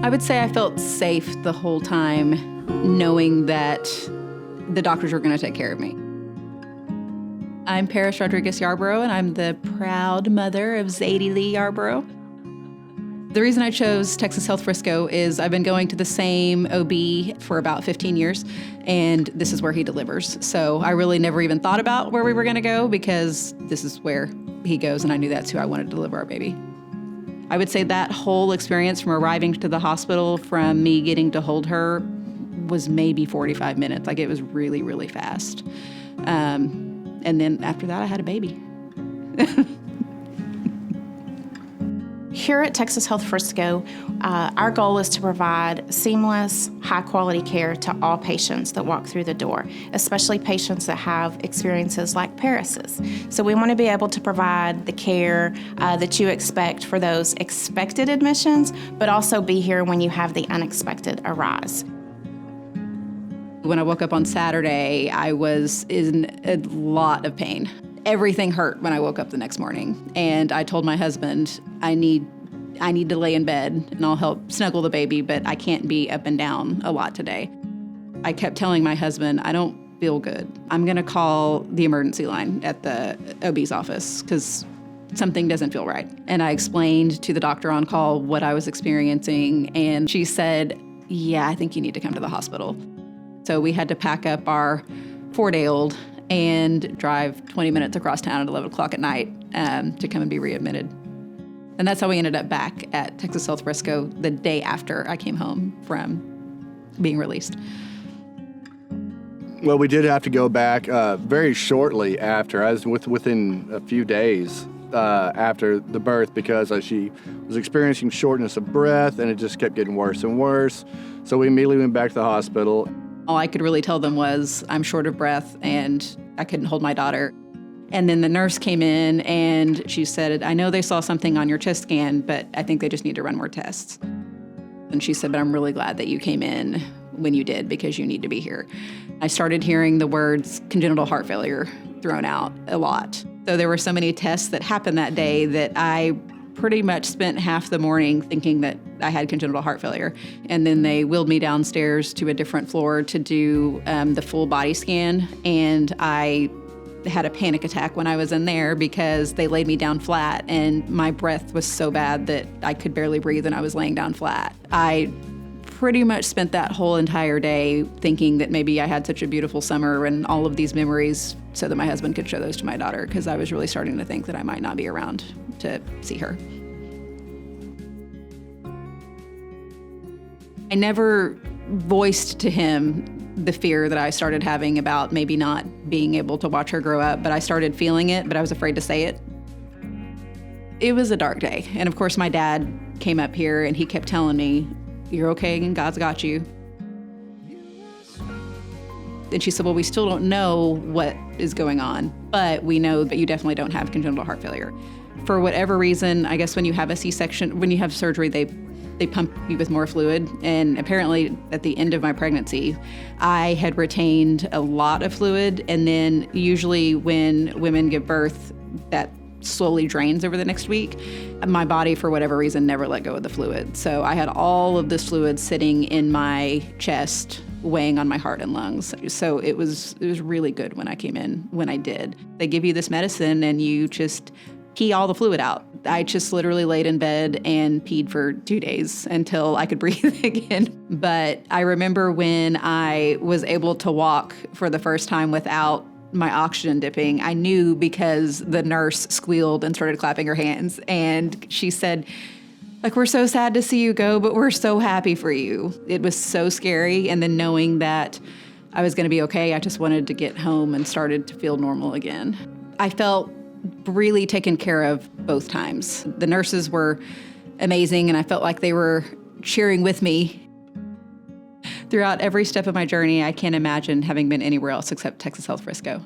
I would say I felt safe the whole time, knowing that the doctors were going to take care of me. I'm Paris Rodriguez Yarbro, and I'm the proud mother of Zadie Lee Yarbro. The reason I chose Texas Health Frisco is I've been going to the same OB for about 15 years, and this is where he delivers. So I really never even thought about where we were going to go because this is where he goes, and I knew that's who I wanted to deliver our baby. I would say that whole experience from arriving to the hospital, from me getting to hold her, was maybe 45 minutes. Like, it was really, really fast. And then after that, I had a baby. Here at Texas Health Frisco, our goal is to provide seamless, high-quality care to all patients that walk through the door, especially patients that have experiences like Paris's. So we want to be able to provide the care that you expect for those expected admissions, but also be here when you have the unexpected arise. When I woke up on Saturday, I was in a lot of pain. Everything hurt when I woke up the next morning. And I told my husband, I need to lay in bed and I'll help snuggle the baby, but I can't be up and down a lot today. I kept telling my husband, I don't feel good. I'm gonna call the emergency line at the OB's office because something doesn't feel right. And I explained to the doctor on call what I was experiencing, and she said, yeah, I think you need to come to the hospital. So we had to pack up our 4-day-old and drive 20 minutes across town at 11 o'clock at night to come and be readmitted. And that's how we ended up back at Texas Health Frisco the day after I came home from being released. Well, we did have to go back very shortly after. I was within a few days after the birth because she was experiencing shortness of breath, and it just kept getting worse and worse. So we immediately went back to the hospital. All I could really tell them was I'm short of breath and I couldn't hold my daughter. And then the nurse came in and she said, I know they saw something on your chest scan, but I think they just need to run more tests. And she said, but I'm really glad that you came in when you did because you need to be here. I started hearing the words congenital heart failure thrown out a lot. So there were so many tests that happened that day that I pretty much spent half the morning thinking that I had congenital heart failure. And then they wheeled me downstairs to a different floor to do the full body scan. And I had a panic attack when I was in there because they laid me down flat and my breath was so bad that I could barely breathe and I was laying down flat. I pretty much spent that whole entire day thinking that maybe I had such a beautiful summer and all of these memories so that my husband could show those to my daughter, because I was really starting to think that I might not be around to see her. I never voiced to him the fear that I started having about maybe not being able to watch her grow up, but I started feeling it, but I was afraid to say it. It was a dark day. And of course, my dad came up here and he kept telling me, you're okay and God's got you. And she said, well, we still don't know what is going on, but we know that you definitely don't have congenital heart failure. For whatever reason, I guess when you have a C-section, when you have surgery, they pump you with more fluid. And apparently at the end of my pregnancy, I had retained a lot of fluid. And then usually when women give birth, that slowly drains over the next week. My body, for whatever reason, never let go of the fluid. So I had all of this fluid sitting in my chest, weighing on my heart and lungs. So it was really good when I came in, when I did. They give you this medicine and you just pee all the fluid out. I just literally laid in bed and peed for 2 days until I could breathe again. But I remember when I was able to walk for the first time without my oxygen dipping, I knew because the nurse squealed and started clapping her hands. And she said, like, we're so sad to see you go, but we're so happy for you. It was so scary. And then knowing that I was going to be okay, I just wanted to get home and started to feel normal again. I felt really taken care of both times. The nurses were amazing, and I felt like they were cheering with me throughout every step of my journey. I can't imagine having been anywhere else except Texas Health Frisco.